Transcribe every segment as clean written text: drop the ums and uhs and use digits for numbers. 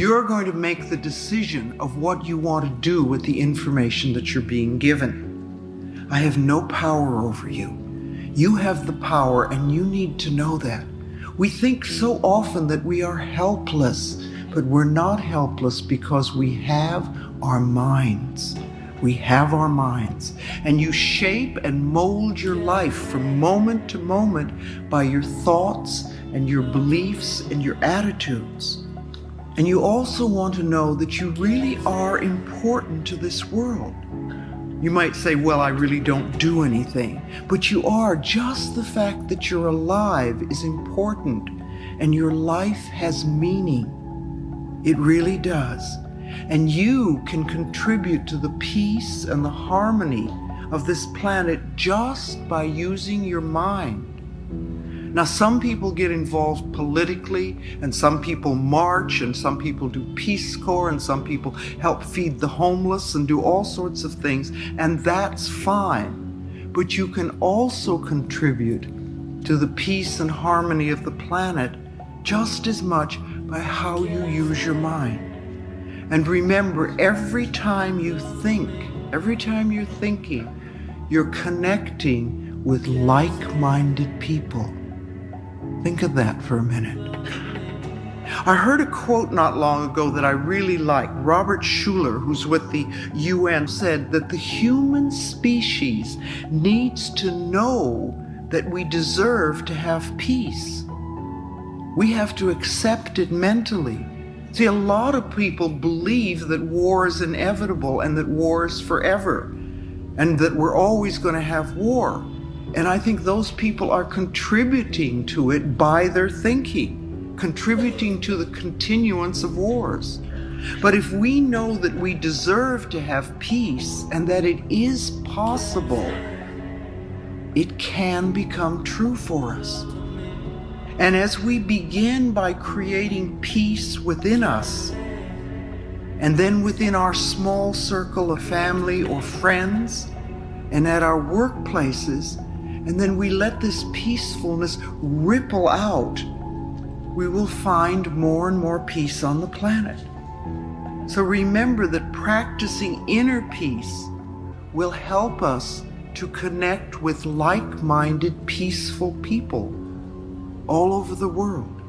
You're going to make the decision of what you want to do with the information that you're being given. I have no power over you. You have the power, and you need to know that. We think so often that we are helpless, but we're not helpless because we have our minds. We have our minds, and you shape and mold your life from moment to moment by your thoughts and your beliefs and your attitudes. And you also want to know that you really are important to this world. You might say, well, I really don't do anything, but you are. Just the fact that you're alive is important, and your life has meaning. It really does. And you can contribute to the peace and the harmony of this planet just by using your mind. Now, some people get involved politically, and some people march, and some people do Peace Corps, and some people help feed the homeless and do all sorts of things, and that's fine. But you can also contribute to the peace and harmony of the planet just as much by how you use your mind. And remember, every time you think, every time you're thinking, you're connecting with like-minded people. Think of that for a minute. I heard a quote not long ago that I really like. Robert Schuller, who's with the UN, said that the human species needs to know that we deserve to have peace. We have to accept it mentally. See, a lot of people believe that war is inevitable and that war is forever and that we're always going to have war. And I think those people are contributing to it by their thinking, contributing to the continuance of wars. But if we know that we deserve to have peace and that it is possible, it can become true for us. And as we begin by creating peace within us, and then within our small circle of family or friends, and at our workplaces, and then we let this peacefulness ripple out, we will find more and more peace on the planet. So remember that practicing inner peace will help us to connect with like-minded, peaceful people all over the world.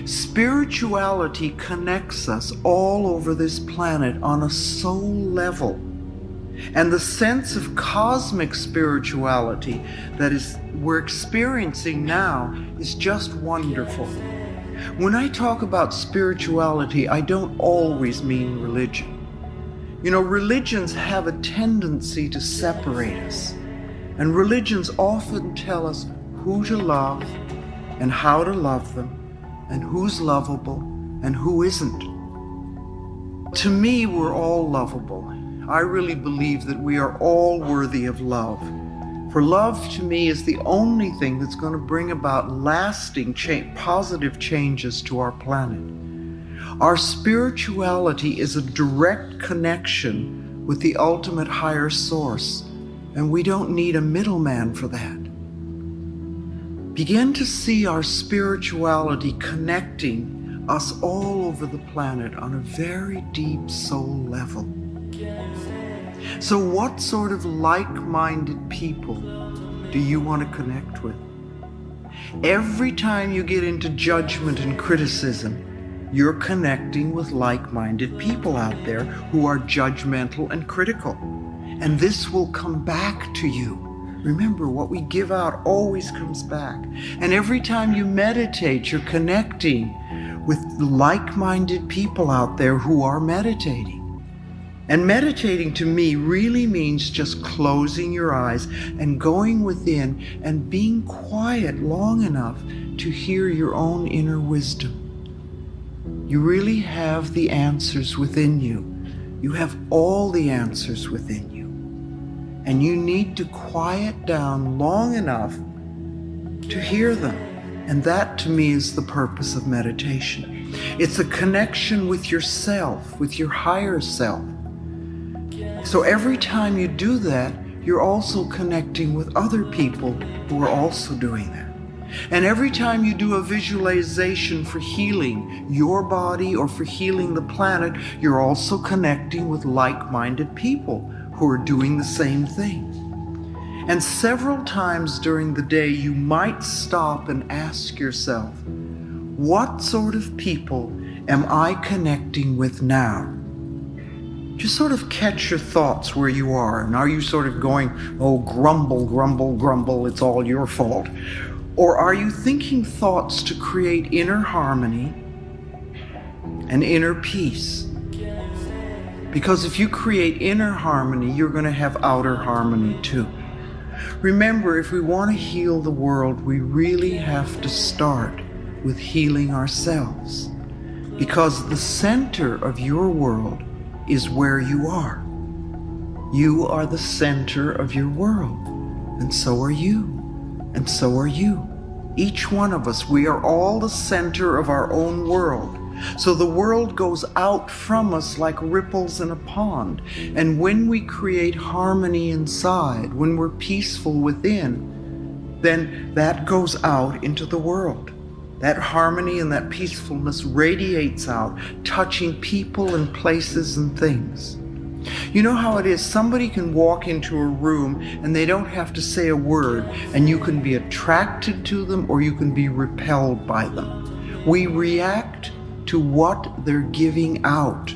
Spirituality connects us all over this planet on a soul level. And the sense of cosmic spirituality that we're experiencing now is just wonderful. When I talk about spirituality, I don't always mean religion. You know, religions have a tendency to separate us. And religions often tell us who to love and how to love them, and who's lovable and who isn't. To me, we're all lovable. I really believe that we are all worthy of love. For love to me is the only thing that's going to bring about lasting positive changes to our planet. Our spirituality is a direct connection with the ultimate higher source, and we don't need a middleman for that. Begin to see our spirituality connecting us all over the planet on a very deep soul level. So what sort of like-minded people do you want to connect with? Every time you get into judgment and criticism, you're connecting with like-minded people out there who are judgmental and critical. And this will come back to you. Remember, what we give out always comes back. And every time you meditate, you're connecting with like-minded people out there who are meditating. And meditating to me really means just closing your eyes and going within and being quiet long enough to hear your own inner wisdom. You really have the answers within you. You have all the answers within you. And you need to quiet down long enough to hear them. And that to me is the purpose of meditation. It's a connection with yourself, with your higher self. So every time you do that, you're also connecting with other people who are also doing that. And every time you do a visualization for healing your body or for healing the planet, you're also connecting with like-minded people who are doing the same thing. And several times during the day, you might stop and ask yourself, what sort of people am I connecting with now? Just sort of catch your thoughts where you are. And are you sort of going, oh, grumble, grumble, grumble, it's all your fault? Or are you thinking thoughts to create inner harmony and inner peace? Because if you create inner harmony, you're going to have outer harmony too. Remember, if we want to heal the world, we really have to start with healing ourselves. Because the center of your world is where you are. You are the center of your world, and so are you, and so are you. Each one of us, we are all the center of our own world. So the world goes out from us like ripples in a pond. And when we create harmony inside, when we're peaceful within, then that goes out into the world. That harmony and that peacefulness radiates out, touching people and places and things. You know how it is, somebody can walk into a room and they don't have to say a word, and you can be attracted to them or you can be repelled by them. We react to what they're giving out.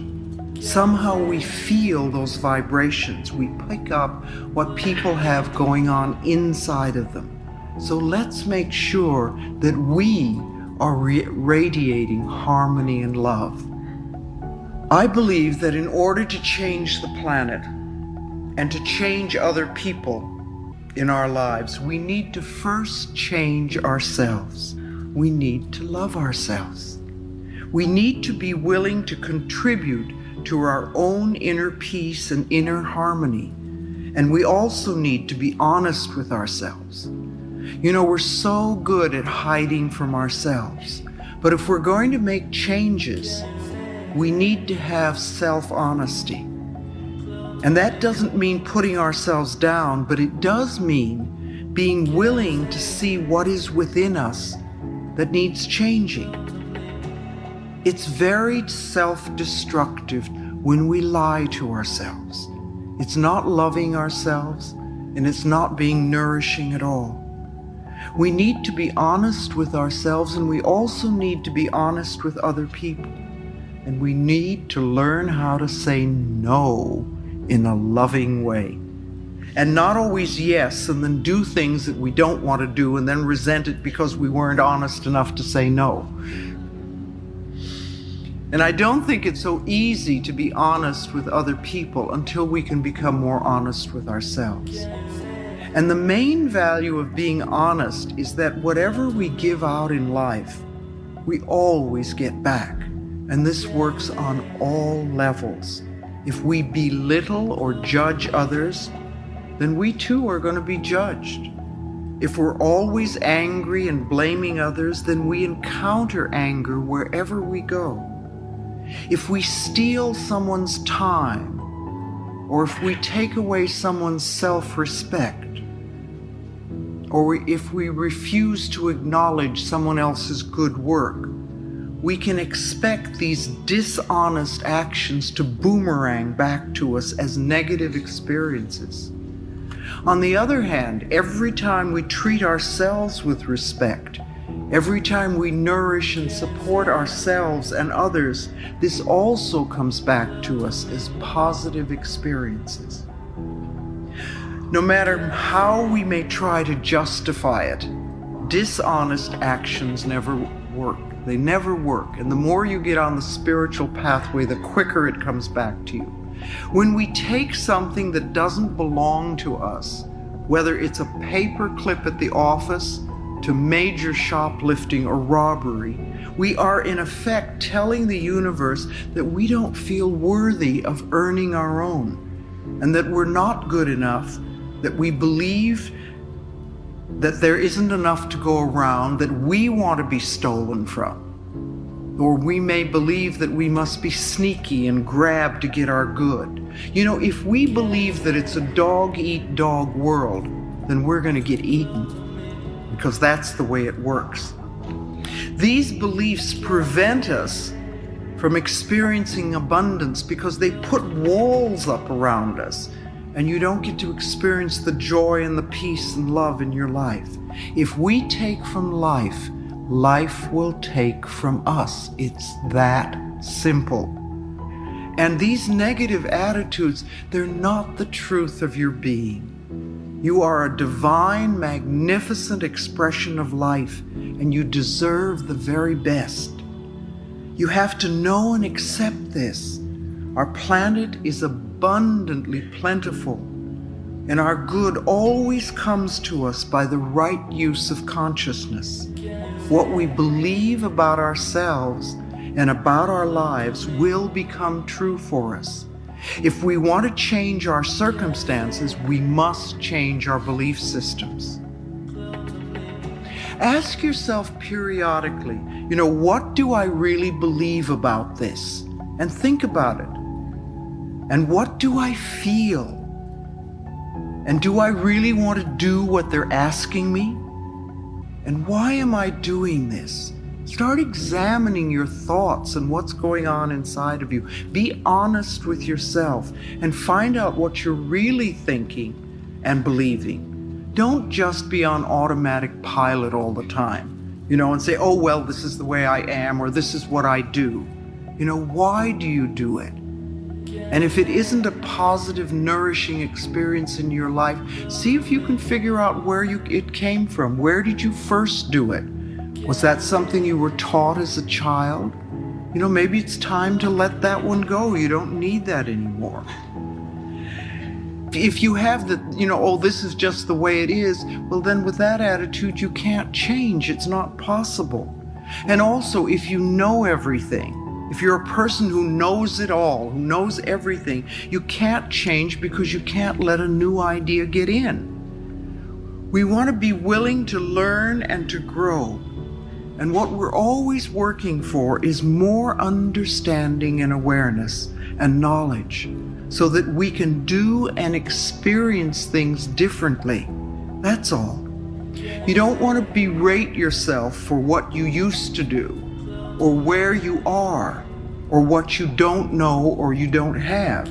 Somehow we feel those vibrations. We pick up what people have going on inside of them. So let's make sure that we are radiating harmony and love. I believe that in order to change the planet and to change other people in our lives, we need to first change ourselves. We need to love ourselves. We need to be willing to contribute to our own inner peace and inner harmony. And we also need to be honest with ourselves. You know, we're so good at hiding from ourselves. But if we're going to make changes, we need to have self-honesty. And that doesn't mean putting ourselves down, but it does mean being willing to see what is within us that needs changing. It's very self-destructive when we lie to ourselves. It's not loving ourselves, and it's not being nourishing at all. We need to be honest with ourselves, and we also need to be honest with other people. And we need to learn how to say no in a loving way. And not always yes, and then do things that we don't want to do and then resent it because we weren't honest enough to say no. And I don't think it's so easy to be honest with other people until we can become more honest with ourselves. And the main value of being honest is that whatever we give out in life, we always get back. And this works on all levels. If we belittle or judge others, then we too are going to be judged. If we're always angry and blaming others, then we encounter anger wherever we go. If we steal someone's time, or if we take away someone's self-respect, or if we refuse to acknowledge someone else's good work, we can expect these dishonest actions to boomerang back to us as negative experiences. On the other hand, every time we treat ourselves with respect, every time we nourish and support ourselves and others, this also comes back to us as positive experiences. No matter how we may try to justify it, dishonest actions never work. They never work. And the more you get on the spiritual pathway, the quicker it comes back to you. When we take something that doesn't belong to us, whether it's a paper clip at the office to major shoplifting or robbery, we are in effect telling the universe that we don't feel worthy of earning our own, and that we're not good enough, that we believe that there isn't enough to go around, that we want to be stolen from. Or we may believe that we must be sneaky and grab to get our good. You know, if we believe that it's a dog-eat-dog world, then we're going to get eaten. because that's the way it works. These beliefs prevent us from experiencing abundance because they put walls up around us, and you don't get to experience the joy and the peace and love in your life. If we take from life, life will take from us. It's that simple. And these negative attitudes, they're not the truth of your being. You are a divine, magnificent expression of life, and you deserve the very best. You have to know and accept this. Our planet is abundantly plentiful, and our good always comes to us by the right use of consciousness. What we believe about ourselves and about our lives will become true for us. If we want to change our circumstances, we must change our belief systems. Ask yourself periodically, what do I really believe about this? And think about it. And what do I feel? And do I really want to do what they're asking me? And why am I doing this? Start examining your thoughts and what's going on inside of you. Be honest with yourself and find out what you're really thinking and believing. Don't just be on automatic pilot all the time, and say, oh, well, this is the way I am, or this is what I do. Why do you do it? And if it isn't a positive, nourishing experience in your life, see if you can figure out where it came from. Where did you first do it? Was that something you were taught as a child? Maybe it's time to let that one go. You don't need that anymore. If you have this is just the way it is, well, then with that attitude, you can't change. It's not possible. And also, if you know everything, if you're a person who knows it all, who knows everything, you can't change because you can't let a new idea get in. We want to be willing to learn and to grow. And what we're always working for is more understanding and awareness and knowledge, so that we can do and experience things differently. That's all. You don't want to berate yourself for what you used to do, or where you are, or what you don't know or you don't have.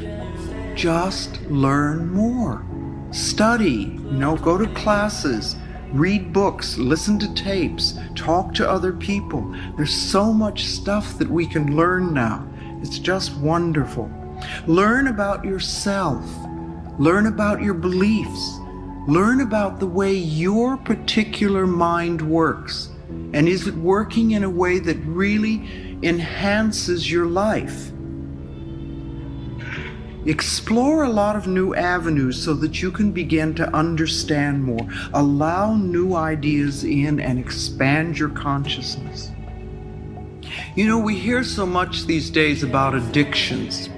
Just learn more. Study, go to classes, read books, listen to tapes, talk to other people. There's so much stuff that we can learn now. It's just wonderful. Learn about yourself. Learn about your beliefs. Learn about the way your particular mind works. And is it working in a way that really enhances your life? Explore a lot of new avenues so that you can begin to understand more. Allow new ideas in and expand your consciousness. We hear so much these days about addictions.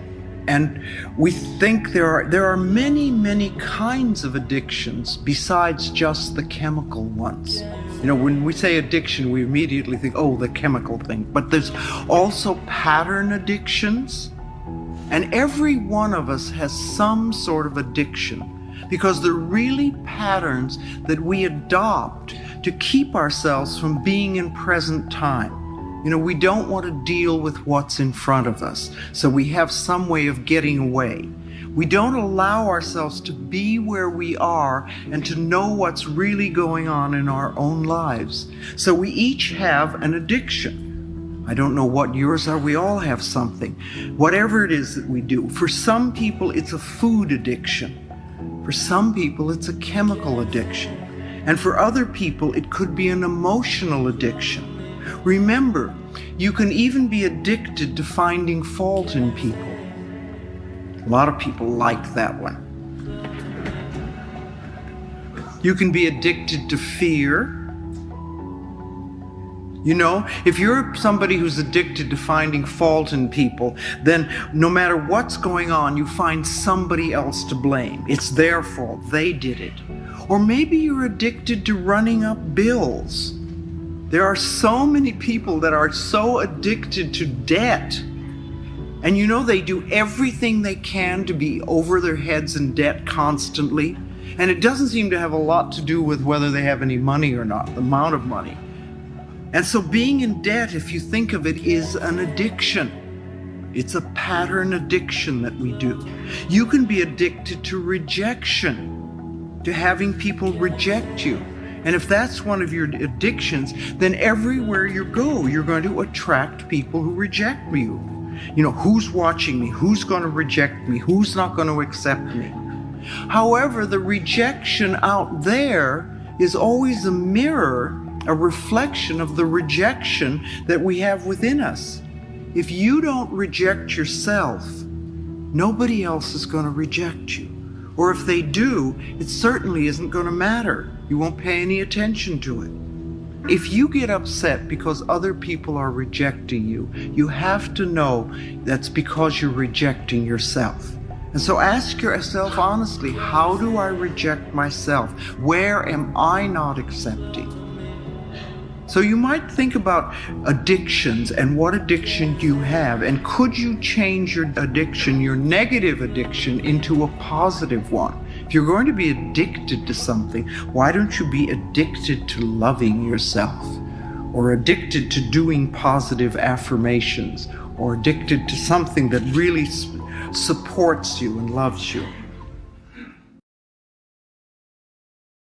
And we think there are many, many kinds of addictions besides just the chemical ones. When we say addiction, we immediately think, oh, the chemical thing. But there's also pattern addictions. And every one of us has some sort of addiction, because they're really patterns that we adopt to keep ourselves from being in present time. We don't want to deal with what's in front of us, so we have some way of getting away. We don't allow ourselves to be where we are and to know what's really going on in our own lives. So we each have an addiction. I don't know what yours are. We all have something. Whatever it is that we do. For some people, it's a food addiction. For some people, it's a chemical addiction. And for other people, it could be an emotional addiction. Remember, you can even be addicted to finding fault in people. A lot of people like that one. You can be addicted to fear. If you're somebody who's addicted to finding fault in people, then no matter what's going on, you find somebody else to blame. It's their fault. They did it. Or maybe you're addicted to running up bills. There are so many people that are so addicted to debt. And they do everything they can to be over their heads in debt constantly. And it doesn't seem to have a lot to do with whether they have any money or not, the amount of money. And so being in debt, if you think of it, is an addiction. It's a pattern addiction that we do. You can be addicted to rejection, to having people reject you. And if that's one of your addictions, then everywhere you go, you're going to attract people who reject you. You know, who's watching me? Who's going to reject me? Who's not going to accept me? However, the rejection out there is always a mirror, a reflection of the rejection that we have within us. If you don't reject yourself, nobody else is going to reject you. Or if they do, it certainly isn't going to matter. You won't pay any attention to it. If you get upset because other people are rejecting you, you have to know that's because you're rejecting yourself. And so ask yourself honestly, how do I reject myself? Where am I not accepting? So you might think about addictions and what addiction you have, and could you change your addiction, your negative addiction, into a positive one? If you're going to be addicted to something, why don't you be addicted to loving yourself, or addicted to doing positive affirmations, or addicted to something that really supports you and loves you?